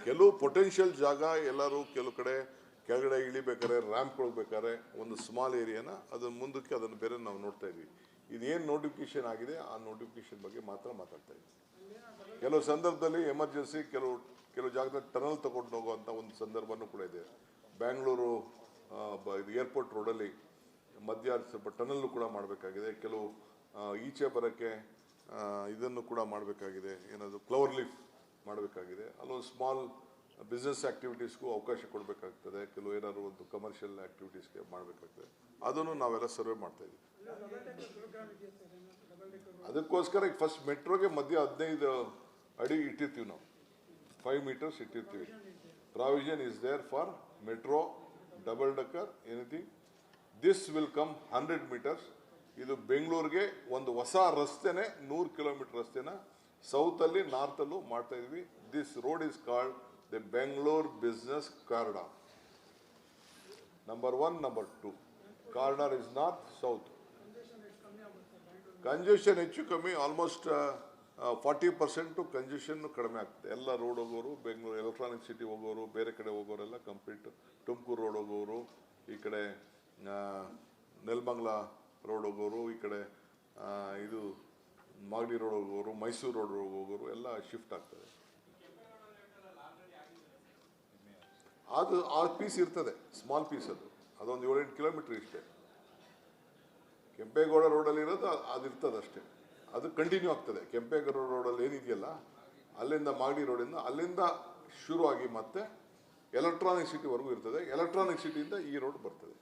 ಕೆಲವು ಪೊಟೆನ್ಷಿಯಲ್ ಜಾಗ ಎಲ್ಲರೂ ಕೆಲವು ಕಡೆ ಕೆಳಗಡೆ ಇಳಿಬೇಕಾದ್ರೆ ರ್ಯಾಂಪ್ ಹೋಗ್ಬೇಕಾದ್ರೆ ಒಂದು ಸ್ಮಾಲ್ ಏರಿಯಾನ ಅದನ್ನ ಮುಂದಕ್ಕೆ ಅದನ್ನು ಬೇರೆ ನಾವು ನೋಡ್ತಾ ಇದ್ವಿ. ಇದೇನು ನೋಟಿಫಿಕೇಶನ್ ಆಗಿದೆ ಆ ನೋಟಿಫಿಕೇಶನ್ ಬಗ್ಗೆ ಮಾತ್ರ ಮಾತಾಡ್ತಾ ಇದ್ವಿ. ಕೆಲವು ಸಂದರ್ಭದಲ್ಲಿ ಎಮರ್ಜೆನ್ಸಿ ಕೆಲವು ಜಾಗದಲ್ಲಿ ಟನಲ್ ತಗೊಂಡು ಹೋಗುವಂಥ ಒಂದು ಸಂದರ್ಭನೂ ಕೂಡ ಇದೆ. ಬ್ಯಾಂಗ್ಳೂರು ಏರ್ಪೋರ್ಟ್ ರೋಡಲ್ಲಿ ಮಧ್ಯ ಸ್ವಲ್ಪ ಟನಲ್ಲು ಕೂಡ ಮಾಡಬೇಕಾಗಿದೆ. ಕೆಲವು ಈಚೆ ಬರೋಕ್ಕೆ ಇದನ್ನು ಕೂಡ ಮಾಡಬೇಕಾಗಿದೆ, ಏನದು ಕ್ಲವರ್ ಲೀಫ್ ಮಾಡಬೇಕಾಗಿದೆ. ಅಲ್ಲೊಂದು ಸ್ಮಾಲ್ ಬಿಸ್ನೆಸ್ ಆ್ಯಕ್ಟಿವಿಟೀಸ್ಗೂ ಅವಕಾಶ ಕೊಡಬೇಕಾಗ್ತದೆ. ಕೆಲವು ಏನಾದ್ರು ಒಂದು ಕಮರ್ಷಿಯಲ್ ಆ್ಯಕ್ಟಿವಿಟೀಸ್ಗೆ ಮಾಡಬೇಕಾಗ್ತದೆ. ಅದನ್ನು ನಾವೆಲ್ಲ ಸರ್ವೆ ಮಾಡ್ತಾಯಿದ್ದೀವಿ. ಅದಕ್ಕೋಸ್ಕರ ಈಗ ಫಸ್ಟ್ ಮೆಟ್ರೋಗೆ ಮಧ್ಯ 15 ಅಡಿ ಇಟ್ಟಿರ್ತೀವಿ ನಾವು, 5 meters ಇಟ್ಟಿರ್ತೀವಿ. Provision is there for metro, double decker, anything. This will come 100 meters. ಇದು ಬೆಂಗಳೂರಿಗೆ ಒಂದು ಹೊಸ ರಸ್ತೆನೇ, 100 kilometer ರಸ್ತೆನ ಸೌತಲ್ಲಿ ನಾರ್ತಲ್ಲೂ ಮಾಡ್ತಾ ಇದ್ವಿ. This road is called the Bengaluru business corridor. Number 1, number 2 corridor is north south. Congestion ಹೆಚ್ಚು ಕಮ್ಮಿ ಆಲ್ಮೋಸ್ಟ್ 40% ಕಂಜೆಷನ್ ಕಡಿಮೆ ಆಗ್ತದೆ. ಎಲ್ಲ ರೋಡ್ ಹೋಗೋರು, ಬೆಂಗಳೂರು ಎಲೆಕ್ಟ್ರಾನಿಕ್ ಸಿಟಿ ಹೋಗೋರು, ಬೇರೆ ಕಡೆ ಹೋಗೋರೆಲ್ಲ ಕಂಪ್ಲೀಟ್ ತುಮಕೂರು ರೋಡ್ ಹೋಗೋರು, ಈ ಕಡೆ ನೆಲಮಂಗಲ ರೋಡ್ ಹೋಗೋರು, ಈ ಕಡೆ ಇದು ಮಾಗಡಿ ರೋಡ್ ಹೋಗೋರು, ಮೈಸೂರು ರೋಡ್ ಹೋಗೋರು ಎಲ್ಲ ಶಿಫ್ಟ್ ಆಗ್ತದೆ. ಅದು ಆ ಪೀಸ್ ಇರ್ತದೆ, ಸ್ಮಾಲ್ ಪೀಸ್. ಅದೊಂದು 7-8 kilometer ಇಷ್ಟೇ. ಕೆಂಪೇಗೌಡ ರೋಡಲ್ಲಿ ಇರೋದು ಅದಿರ್ತದೆ ಅಷ್ಟೇ. ಅದು ಕಂಟಿನ್ಯೂ ಆಗ್ತದೆ. ಕೆಂಪೇಗೌಡ ರೋಡಲ್ಲಿ ಏನಿದೆಯಲ್ಲ ಅಲ್ಲಿಂದ ಮಾಗಡಿ ರೋಡಿಂದ ಅಲ್ಲಿಂದ ಶುರುವಾಗಿ ಮತ್ತೆ ಎಲೆಕ್ಟ್ರಾನಿಕ್ ಸಿಟಿವರೆಗೂ ಇರ್ತದೆ. ಎಲೆಕ್ಟ್ರಾನಿಕ್ ಸಿಟಿಯಿಂದ ಈ ರೋಡ್ ಬರ್ತದೆ.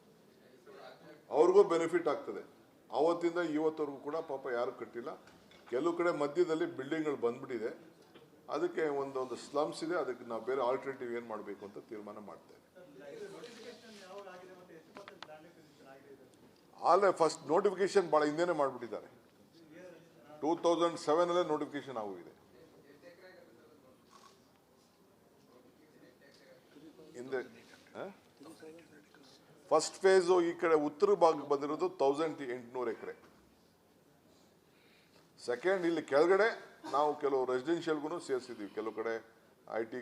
ಅವ್ರಿಗೂ ಬೆನಿಫಿಟ್ ಆಗ್ತದೆ. ಅವತ್ತಿಂದ ಇವತ್ತವರೆಗೂ ಕೂಡ ಪಾಪ ಯಾರು ಕಟ್ಟಿಲ್ಲ. ಕೆಲವು ಕಡೆ ಮಧ್ಯದಲ್ಲಿ ಬಿಲ್ಡಿಂಗ್ಗಳು ಬಂದ್ಬಿಟ್ಟಿದೆ. ಅದಕ್ಕೆ ಒಂದೊಂದು ಸ್ಲಮ್ಸ್ ಇದೆ. ಅದಕ್ಕೆ ನಾವು ಬೇರೆ ಆಲ್ಟರ್ನೇಟಿವ್ ಏನು ಮಾಡಬೇಕು ಅಂತ ತೀರ್ಮಾನ ಮಾಡ್ತೇವೆ. ಅಲ್ಲೇ ಫಸ್ಟ್ ನೋಟಿಫಿಕೇಶನ್ ಭಾಳ ಹಿಂದೆನೇ ಮಾಡಿಬಿಟ್ಟಿದ್ದಾರೆ. 2007 ನೋಟಿಫಿಕೇಶನ್ ಆಗೋಗಿದೆ. ಹಿಂದೆ ಫಸ್ಟ್ ಫೇಸು ಈ ಕಡೆ ಉತ್ತರ ಭಾಗಕ್ಕೆ ಬಂದಿರೋದು 1800 ಎಕರೆ. ಸೆಕೆಂಡ್ ಇಲ್ಲಿ ಕೆಳಗಡೆ ನಾವು ಕೆಲವು ರೆಸಿಡೆನ್ಷಿಯಲ್ಗೂ ಸೇರಿಸಿದ್ವಿ. ಕೆಲವು ಕಡೆ IT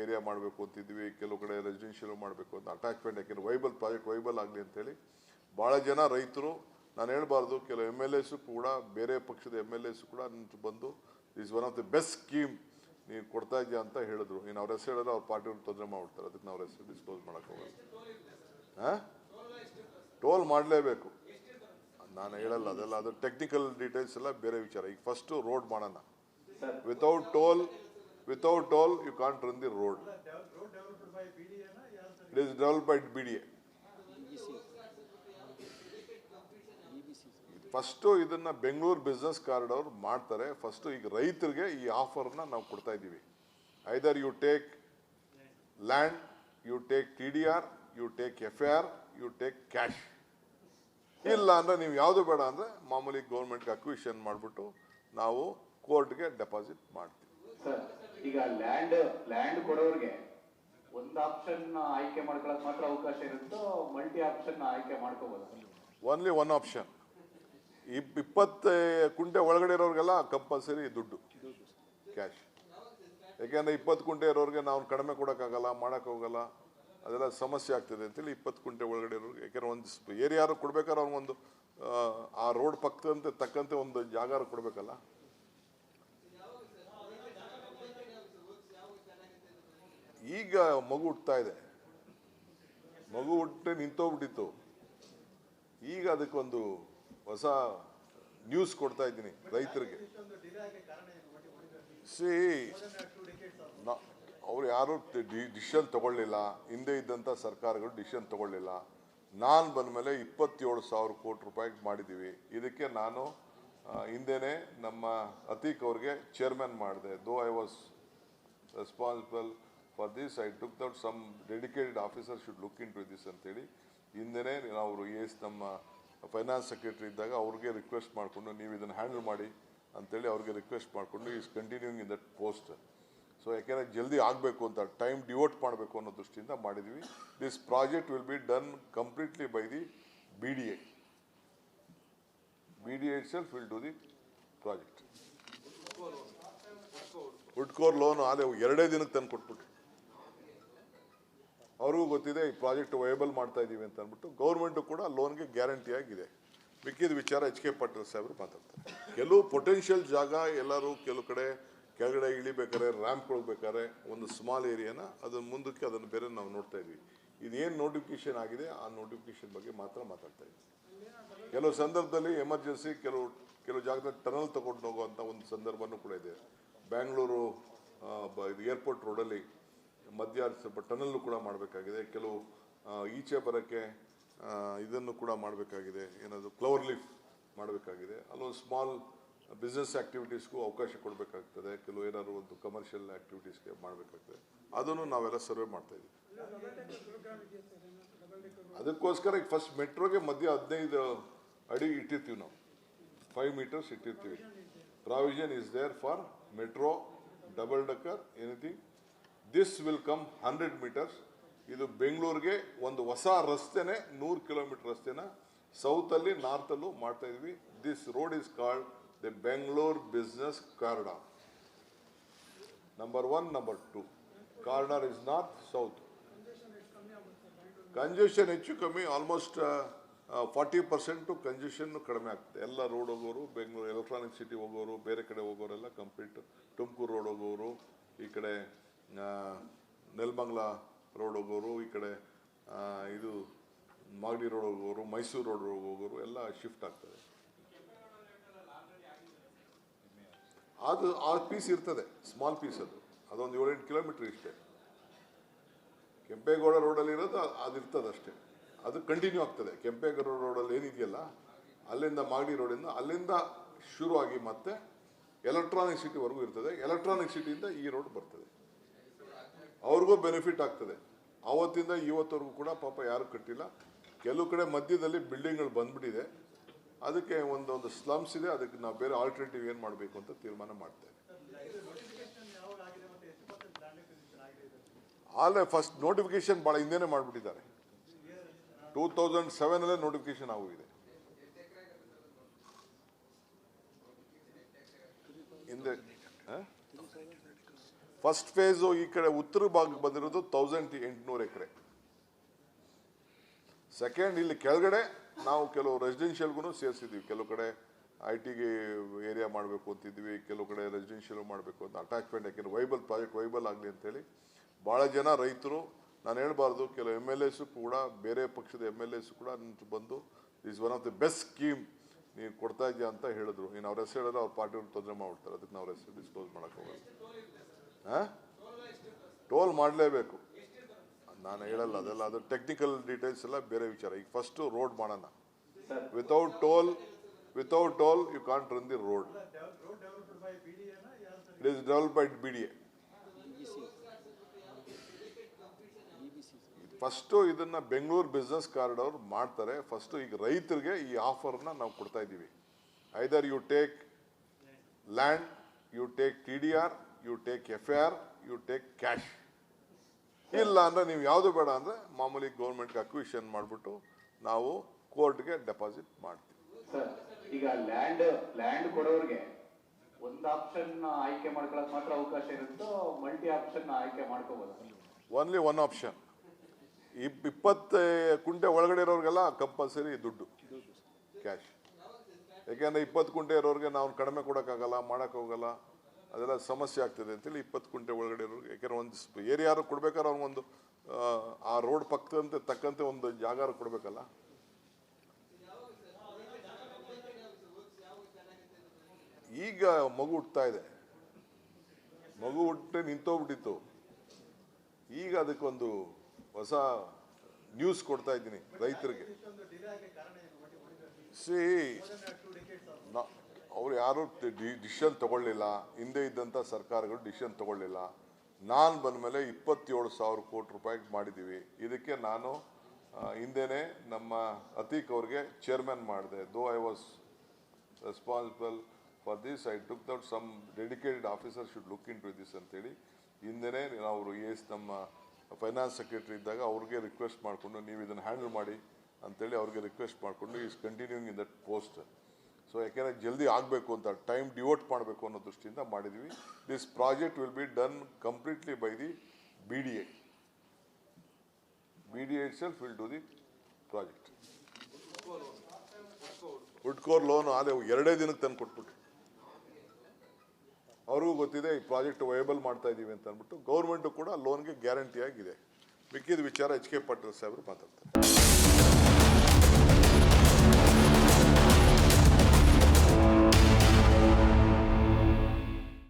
ಏರಿಯಾ ಮಾಡಬೇಕು ಅಂತಿದ್ವಿ, ಕೆಲವು ಕಡೆ ರೆಸಿಡೆನ್ಷಿಯಲ್ ಮಾಡಬೇಕು ಅಂತ ಅಟ್ಯಾಚ್ಮೆಂಟ್. ಯಾಕೆಂದ್ರೆ ವೈಬಲ್ ಪ್ರಾಜೆಕ್ಟ್ ವೈಬಲ್ ಆಗಲಿ ಅಂತೇಳಿ ಭಾಳ ಜನ ರೈತರು, ನಾನು ಹೇಳ್ಬಾರ್ದು, ಕೆಲವು MLAs ಕೂಡ, ಬೇರೆ ಪಕ್ಷದ MLAs ಕೂಡ ಬಂದು is one of the best scheme ನೀವು ಕೊಡ್ತಾ ಇದೆಯಾ ಅಂತ ಹೇಳಿದ್ರು. ನೀನು ಅವ್ರ ಹೆಸರು ಹೇಳಿದ್ರೆ ಅವ್ರ ಪಾರ್ಟಿಯವ್ರು ತೊಂದರೆ ಮಾಡ್ಬಿಡ್ತಾರೆ. ಅದಕ್ಕೆ ನಾವು ಹೆಸರು ಡಿಸ್ಕ್ಲೋಸ್ ಮಾಡೋಕ್ಕೆ ಹೋಗಲ್ಲ. ಟೋಲ್ ಮಾಡಲೇಬೇಕು, ನಾನು ಹೇಳಲ್ಲ ಅದೆಲ್ಲ. ಅದು ಟೆಕ್ನಿಕಲ್ ಡೀಟೇಲ್ಸ್ ಎಲ್ಲ ಬೇರೆ ವಿಚಾರ. ಈಗ ಫಸ್ಟು ರೋಡ್ ಮಾಡೋಣ. Without toll you can't run the road. It is developed by BDA. First ಇದನ್ನು ಬೆಂಗಳೂರು ಬಿಸ್ನೆಸ್ ಕಾರಿಡಾರ್ ಮಾಡ್ತಾರೆ. ಫಸ್ಟು ಈಗ ರೈತರಿಗೆ ಈ ಆಫರ್ನ ನಾವು ಕೊಡ್ತಾ ಇದ್ದೀವಿ. Either you take land, you take TDR, you take FAR, you take cash. ಇಲ್ಲ ಅಂದರೆ ನೀವು ಯಾವುದು ಬೇಡ ಅಂದರೆ ಮಾಮೂಲಿ ಗೌರ್ಮೆಂಟ್ಗೆ ಅಕ್ವಿಷನ್ ಮಾಡಿಬಿಟ್ಟು ನಾವು ಕೋರ್ಟ್ಗೆ ಡೆಪಾಸಿಟ್ ಮಾಡ್ತೀವಿ. ಸರ್, ಈಗ ಲ್ಯಾಂಡ್ ಕೊಡೋರಿಗೆ ಒಂದು ಆಪ್ಷನ್ ಆಯ್ಕೆ ಮಾಡ್ಕೊಳ್ಳೋಕೆ ಮಾತ್ರ ಅವಕಾಶ ಇರುತ್ತೋ, ಮಲ್ಟಿ ಆಪ್ಷನ್ ಆಯ್ಕೆ ಮಾಡ್ಕೋಬೋದು? Only one option. 20 ಕುಂಟೆ ಒಳಗಡೆ ಇರೋರಿಗೆಲ್ಲ ಕಂಪಲ್ಸರಿ ದುಡ್ಡು ಕ್ಯಾಶ್. ಯಾಕೆಂದರೆ 20 ಕುಂಟೆ ಇರೋರಿಗೆ ನಾವು ಕಡಿಮೆ ಕೊಡೋಕ್ಕಾಗಲ್ಲ, ಮಾಡೋಕ್ಕೋಗಲ್ಲ, ಅದೆಲ್ಲ ಸಮಸ್ಯೆ ಆಗ್ತದೆ ಅಂತೇಳಿ 20 ಕುಂಟೆ ಒಳಗಡೆ ಇರೋರಿಗೆ. ಯಾಕೆಂದ್ರೆ ಒಂದು ಏರಿಯಾರು ಕೊಡ್ಬೇಕಾದ್ರೆ ಅವ್ರಿಗೊಂದು ಆ ರೋಡ್ ಪಕ್ಕದಂತೆ ತಕ್ಕಂತೆ ಒಂದು ಜಾಗ ಕೊಡಬೇಕಲ್ಲ. ಈಗ ಮಗು ಹುಟ್ತಾ ಇದೆ, ಮಗು ಹುಟ್ಟೆ ನಿಂತೋಗ್ಬಿಟ್ಟಿತ್ತು. ಈಗ ಅದಕ್ಕೊಂದು ಹೊಸ ನ್ಯೂಸ್ ಕೊಡ್ತಾ ಇದ್ದೀನಿ ರೈತರಿಗೆ. ಅವ್ರು ಯಾರು ಡಿಸಿಷನ್ ತಗೊಳ್ಳಿಲ್ಲ. ಹಿಂದೆ ಇದ್ದಂಥ ಸರ್ಕಾರಗಳು ಡಿಸಿಷನ್ ತಗೊಳ್ಳಿಲ್ಲ. ನಾನು ಬಂದ ಮೇಲೆ 27,000 ಕೋಟಿ ರೂಪಾಯಿ ಮಾಡಿದ್ದೀವಿ. ಇದಕ್ಕೆ ನಾನು ಹಿಂದೆನೇ ನಮ್ಮ ಅತೀಕ್ ಅವ್ರಿಗೆ ಚೇರ್ಮನ್ ಮಾಡಿದೆ. Though I was responsible for this, I took that some dedicated officer should look into this ಅಂತೇಳಿ ಹಿಂದೆನೇ ಅವರು ನಮ್ಮ ಫೈನಾನ್ಸ್ ಸೆಕ್ರೆಟರಿ ಇದ್ದಾಗ ಅವ್ರಿಗೆ ರಿಕ್ವೆಸ್ಟ್ ಮಾಡಿಕೊಂಡು ನೀವು ಇದನ್ನು ಹ್ಯಾಂಡಲ್ ಮಾಡಿ ಅಂತೇಳಿ ಅವ್ರಿಗೆ ರಿಕ್ವೆಸ್ಟ್ ಮಾಡಿಕೊಂಡು is continuing in that post. So ಯಾಕೆಂದರೆ ಜಲ್ದಿ ಆಗಬೇಕು ಅಂತ, ಟೈಮ್ ಡಿವೋಟ್ ಮಾಡಬೇಕು ಅನ್ನೋ ದೃಷ್ಟಿಯಿಂದ ಮಾಡಿದ್ವಿ. This project will be done completely by the BDA. BDA itself will do the project. ಹುಡ್ಕೋರ್ ಲೋನು ಅದೇ 2 ದಿನಕ್ಕೆ ತಂದು ಕೊಟ್ಬಿಟ್ರು. ಅವ್ರಿಗೂ ಗೊತ್ತಿದೆ ಈ ಪ್ರಾಜೆಕ್ಟ್ ವಯಬಲ್ ಮಾಡ್ತಾ ಇದ್ದೀವಿ ಅಂತ ಅಂದ್ಬಿಟ್ಟು ಗೌರ್ಮೆಂಟು ಕೂಡ ಲೋನ್ಗೆ ಗ್ಯಾರಂಟಿ ಆಗಿದೆ. ಮಿಕ್ಕಿದ ವಿಚಾರ ಎಚ್ ಕೆ ಪಾಟೀಲ್ ಸಾಹೇಬರು ಮಾತಾಡ್ತಾರೆ. ಕೆಲವು ಪೊಟೆನ್ಷಿಯಲ್ ಜಾಗ ಎಲ್ಲರೂ ಕೆಲವು ಕಡೆ ಕೆಳಗಡೆ ಇಳಿಬೇಕಾದ್ರೆ ರ್ಯಾಂಪ್ ಹೋಗ್ಬೇಕಾದ್ರೆ ಒಂದು ಸ್ಮಾಲ್ ಏರಿಯಾನ ಅದನ್ನ ಮುಂದಕ್ಕೆ ಅದನ್ನು ಬೇರೆ ನಾವು ನೋಡ್ತಾ ಇದ್ವಿ. ಇದೇನು ನೋಟಿಫಿಕೇಶನ್ ಆಗಿದೆ ಆ ನೋಟಿಫಿಕೇಶನ್ ಬಗ್ಗೆ ಮಾತ್ರ ಮಾತಾಡ್ತಾ ಇದ್ವಿ. ಕೆಲವು ಸಂದರ್ಭದಲ್ಲಿ ಎಮರ್ಜೆನ್ಸಿ ಕೆಲವು ಜಾಗದಲ್ಲಿ ಟನಲ್ ತಗೊಂಡು ಹೋಗುವಂಥ ಒಂದು ಸಂದರ್ಭನೂ ಕೂಡ ಇದೆ. ಬ್ಯಾಂಗ್ಳೂರು ಏರ್ಪೋರ್ಟ್ ರೋಡಲ್ಲಿ ಮಧ್ಯ ಸ್ವಲ್ಪ ಟನಲ್ಲು ಕೂಡ ಮಾಡಬೇಕಾಗಿದೆ. ಕೆಲವು ಈಚೆ ಬರೋಕ್ಕೆ ಇದನ್ನು ಕೂಡ ಮಾಡಬೇಕಾಗಿದೆ, ಏನದು ಫ್ಲವರ್ ಲೀಫ್ ಮಾಡಬೇಕಾಗಿದೆ. ಅಲ್ಲೊಂದು ಸ್ಮಾಲ್ ಬಿಸ್ನೆಸ್ ಆ್ಯಕ್ಟಿವಿಟೀಸ್ಗೂ ಅವಕಾಶ ಕೊಡಬೇಕಾಗ್ತದೆ. ಕೆಲವು ಏನಾದ್ರು ಒಂದು ಕಮರ್ಷಿಯಲ್ ಆ್ಯಕ್ಟಿವಿಟೀಸ್ಗೆ ಮಾಡಬೇಕಾಗ್ತದೆ. ಅದನ್ನು ನಾವೆಲ್ಲ ಸರ್ವೆ ಮಾಡ್ತಾ ಇದ್ದೀವಿ. ಅದಕ್ಕೋಸ್ಕರ ಈಗ ಫಸ್ಟ್ ಮೆಟ್ರೋಗೆ ಮಧ್ಯ 15 ಅಡಿ ಇಟ್ಟಿರ್ತೀವಿ ನಾವು, 5 meters ಇಟ್ಟಿರ್ತೀವಿ. Provision is there for metro, double decker, anything. This will come 100 meters. ಇದು ಬೆಂಗಳೂರಿಗೆ ಒಂದು ಹೊಸ ರಸ್ತೆನೆ, 100 kilometer ರಸ್ತೆನ ಸೌತಲ್ಲಿ ನಾರ್ತಲ್ಲೂ ಮಾಡ್ತಾ ಇದ್ವಿ. This road is called the Bengaluru business corridor. Number 1, number 2 corridor is north south. Congestion ಹೆಚ್ಚು ಕಮ್ಮಿ ಆಲ್ಮೋಸ್ಟ್ 40% ಕಂಜೆಷನ್ ಕಡಿಮೆ ಆಗ್ತದೆ. ಎಲ್ಲ ರೋಡ್ ಹೋಗೋರು, ಬೆಂಗಳೂರು ಎಲೆಕ್ಟ್ರಾನಿಕ್ ಸಿಟಿ ಹೋಗೋರು, ಬೇರೆ ಕಡೆ ಹೋಗೋರೆಲ್ಲ ಕಂಪ್ಲೀಟ್ ತುಮಕೂರು ರೋಡ್ ಹೋಗೋರು, ಈ ಕಡೆ ನೆಲಮಂಗಲ ರೋಡ್ ಹೋಗೋರು, ಈ ಕಡೆ ಇದು ಮಾಗಡಿ ರೋಡ್ ಹೋಗೋರು, ಮೈಸೂರು ರೋಡ್ ಹೋಗೋರು ಎಲ್ಲ ಶಿಫ್ಟ್ ಆಗ್ತದೆ. ಅದು ಆ ಪೀಸ್ ಇರ್ತದೆ, ಸ್ಮಾಲ್ ಪೀಸ್. ಅದೊಂದು 7-8 kilometer ಇಷ್ಟೇ. ಕೆಂಪೇಗೌಡ ರೋಡಲ್ಲಿ ಇರೋದು ಅದಿರ್ತದೆ ಅಷ್ಟೇ. ಅದು ಕಂಟಿನ್ಯೂ ಆಗ್ತದೆ. ಕೆಂಪೇಗೌಡ ರೋಡಲ್ಲಿ ಏನಿದೆಯಲ್ಲ ಅಲ್ಲಿಂದ ಮಾಗಡಿ ರೋಡಿಂದ ಅಲ್ಲಿಂದ ಶುರುವಾಗಿ ಮತ್ತೆ ಎಲೆಕ್ಟ್ರಾನಿಕ್ ಸಿಟಿವರೆಗೂ ಇರ್ತದೆ. ಎಲೆಕ್ಟ್ರಾನಿಕ್ ಸಿಟಿಯಿಂದ ಈ ರೋಡ್ ಬರ್ತದೆ. ಅವ್ರಿಗೂ ಬೆನಿಫಿಟ್ ಆಗ್ತದೆ. ಆವತ್ತಿಂದ ಇವತ್ತವರೆಗೂ ಕೂಡ ಪಾಪ ಯಾರು ಕಟ್ಟಿಲ್ಲ. ಕೆಲವು ಕಡೆ ಮಧ್ಯದಲ್ಲಿ ಬಿಲ್ಡಿಂಗ್ಗಳು ಬಂದ್ಬಿಟ್ಟಿದೆ. ಅದಕ್ಕೆ ಒಂದೊಂದು ಸ್ಲಮ್ಸ್ ಇದೆ. ಅದಕ್ಕೆ ನಾವು ಬೇರೆ ಆಲ್ಟರ್ನೇಟಿವ್ ಏನು ಮಾಡಬೇಕು ಅಂತ ತೀರ್ಮಾನ ಮಾಡ್ತೇವೆ. ಅಲ್ಲೇ ಫಸ್ಟ್ ನೋಟಿಫಿಕೇಶನ್ ಭಾಳ ಹಿಂದೆನೇ ಮಾಡಿಬಿಟ್ಟಿದ್ದಾರೆ. 2007 ನೋಟಿಫಿಕೇಶನ್ ಆಗೋಗಿದೆ. ಹಿಂದೆ ಫಸ್ಟ್ ಫೇಸು ಈ ಕಡೆ ಉತ್ತರ ಭಾಗಕ್ಕೆ ಬಂದಿರೋದು 1800 ಎಕರೆ. ಸೆಕೆಂಡ್ ಇಲ್ಲಿ ಕೆಳಗಡೆ ನಾವು ಕೆಲವು ರೆಸಿಡೆನ್ಷಿಯಲ್ಗೂ ಸೇರಿಸಿದ್ವಿ. ಕೆಲವು ಕಡೆ IT ಏರಿಯಾ ಮಾಡಬೇಕು ಅಂತಿದ್ವಿ, ಕೆಲವು ಕಡೆ ರೆಸಿಡೆನ್ಷಿಯಲ್ ಮಾಡಬೇಕು ಅಂತ ಅಟ್ಯಾಚ್ಮೆಂಟ್. ಯಾಕೆಂದ್ರೆ ವೈಬಲ್ ಪ್ರಾಜೆಕ್ಟ್ ವೈಬಲ್ ಆಗಲಿ ಅಂತೇಳಿ ಭಾಳ ಜನ ರೈತರು, ನಾನು ಹೇಳ್ಬಾರ್ದು, ಕೆಲವು MLAs ಕೂಡ, ಬೇರೆ ಪಕ್ಷದ MLAs ಕೂಡ ಬಂದು is one of the best scheme ನೀವು ಕೊಡ್ತಾ ಇದೆಯಾ ಅಂತ ಹೇಳಿದ್ರು. ನೀನು ಅವ್ರ ಹೆಸರು ಹೇಳಿದ್ರೆ ಅವ್ರ ಪಾರ್ಟಿಯವ್ರು ತೊಂದರೆ ಮಾಡ್ಬಿಡ್ತಾರೆ. ಅದಕ್ಕೆ ನಾವು ಹೆಸರು ಡಿಸ್ಕ್ಲೋಸ್ ಮಾಡೋಕ್ಕೋಗಲ್ಲ. ಟೋಲ್ ಮಾಡಲೇಬೇಕು, ನಾನು ಹೇಳಲ್ಲ ಅದೆಲ್ಲ. ಅದು ಟೆಕ್ನಿಕಲ್ ಡೀಟೇಲ್ಸ್ ಎಲ್ಲ ಬೇರೆ ವಿಚಾರ. ಈಗ ಫಸ್ಟು ರೋಡ್ ಮಾಡೋಣ. Without toll you can't run the road. It is developed by BDA. First ಇದನ್ನು ಬೆಂಗಳೂರು ಬಿಸ್ನೆಸ್ ಕಾರಿಡಾರ್ ಮಾಡ್ತಾರೆ. ಫಸ್ಟು ಈಗ ರೈತರಿಗೆ ಈ ಆಫರ್ನ ನಾವು ಕೊಡ್ತಾ ಇದ್ದೀವಿ. Either you take land, you take TDR, you take FAR, you take cash. ಇಲ್ಲ ಅಂದರೆ ನೀವು ಯಾವುದು ಬೇಡ ಅಂದರೆ ಮಾಮೂಲಿ ಗೌರ್ಮೆಂಟ್ಗೆ ಅಕ್ವಿಷನ್ ಮಾಡಿಬಿಟ್ಟು ನಾವು ಕೋರ್ಟ್ಗೆ ಡೆಪಾಸಿಟ್ ಮಾಡ್ತೀವಿ. ಸರ್, ಈಗ ಲ್ಯಾಂಡ್ ಕೊಡೋರಿಗೆ ಒಂದು ಆಪ್ಷನ್ ಆಯ್ಕೆ ಮಾಡ್ಕೊಳಕ್ ಮಾತ್ರ ಅವಕಾಶ ಇರುತ್ತೋ, ಮಲ್ಟಿ ಆಪ್ಷನ್ ಆಯ್ಕೆ ಮಾಡ್ಕೋಬಹುದು? Only one option. 20 ಕುಂಟೆ ಒಳಗಡೆ ಇರೋರಿಗೆಲ್ಲ ಕಂಪಲ್ಸರಿ ದುಡ್ಡು ಕ್ಯಾಶ್. ಯಾಕೆಂದರೆ 20 ಕುಂಟೆ ಇರೋರಿಗೆ ನಾವು ಕಡಿಮೆ ಕೊಡೋಕ್ಕಾಗಲ್ಲ, ಮಾಡೋಕ್ಕೋಗಲ್ಲ, ಅದೆಲ್ಲ ಸಮಸ್ಯೆ ಆಗ್ತದೆ ಅಂತೇಳಿ 20 ಕುಂಟೆ ಒಳಗಡೆ ಇರೋರಿಗೆ. ಯಾಕೆಂದ್ರೆ ಒಂದು ಏರಿಯಾರು ಕೊಡ್ಬೇಕಾದ್ರೆ ಅವ್ರಿಗೊಂದು ಆ ರೋಡ್ ಪಕ್ಕದಂತೆ ತಕ್ಕಂತೆ ಒಂದು ಜಾಗ ಕೊಡಬೇಕಲ್ಲ. ಈಗ ಮಗು ಹುಟ್ತಾ ಇದೆ, ಮಗು ಹುಟ್ಟೆ ನಿಂತೋಗ್ಬಿಟ್ಟಿತ್ತು. ಈಗ ಅದಕ್ಕೊಂದು ಹೊಸ ನ್ಯೂಸ್ ಕೊಡ್ತಾ ಇದ್ದೀನಿ ರೈತರಿಗೆ. ಅವ್ರು ಯಾರು ಡಿಸಿಷನ್ ತಗೊಳ್ಳಿಲ್ಲ. ಹಿಂದೆ ಇದ್ದಂಥ ಸರ್ಕಾರಗಳು ಡಿಸಿಷನ್ ತಗೊಳ್ಳಿಲ್ಲ. ನಾನು ಬಂದ ಮೇಲೆ 27,000 ಕೋಟಿ ರೂಪಾಯಿಗೆ ಮಾಡಿದ್ದೀವಿ. ಇದಕ್ಕೆ ನಾನು ಹಿಂದೆನೇ ನಮ್ಮ ಅತೀಕ್ ಅವ್ರಿಗೆ ಚೇರ್ಮನ್ ಮಾಡಿದೆ. Though I was responsible for this, I took that some dedicated officer should look into this ಅಂತೇಳಿ ಹಿಂದೆನೇ ಅವರು ನಮ್ಮ ಫೈನಾನ್ಸ್ ಸೆಕ್ರೆಟರಿ ಇದ್ದಾಗ ಅವ್ರಿಗೆ ರಿಕ್ವೆಸ್ಟ್ ಮಾಡಿಕೊಂಡು ನೀವು ಇದನ್ನು ಹ್ಯಾಂಡಲ್ ಮಾಡಿ ಅಂತೇಳಿ ಅವ್ರಿಗೆ ರಿಕ್ವೆಸ್ಟ್ ಮಾಡಿಕೊಂಡು is continuing in that post. So ಯಾಕೆಂದರೆ ಜಲ್ದಿ ಆಗಬೇಕು ಅಂತ, ಟೈಮ್ ಡಿವೋಟ್ ಮಾಡಬೇಕು ಅನ್ನೋ ದೃಷ್ಟಿಯಿಂದ ಮಾಡಿದ್ವಿ. This project will be done completely by the BDA. BDA itself will do the project. ಉಡ್ಕೋರ್ ಲೋನ್ ಅದೇ 2 ದಿನಕ್ಕೆ ತಂದು ಕೊಟ್ಬಿಟ್ರು. ಅವ್ರಿಗೂ ಗೊತ್ತಿದೆ ಈ ಪ್ರಾಜೆಕ್ಟ್ ವಯಬಲ್ ಮಾಡ್ತಾ ಇದೀವಿ ಅಂತ ಅಂದ್ಬಿಟ್ಟು ಗೌರ್ಮೆಂಟು ಕೂಡ ಲೋನ್ಗೆ ಗ್ಯಾರಂಟಿ ಆಗಿದೆ. ಮಿಕ್ಕಿದ ವಿಚಾರ HK ಪಾಟೀಲ್ ಸಾಹೇಬರು ಮಾತಾಡ್ತಾರೆ.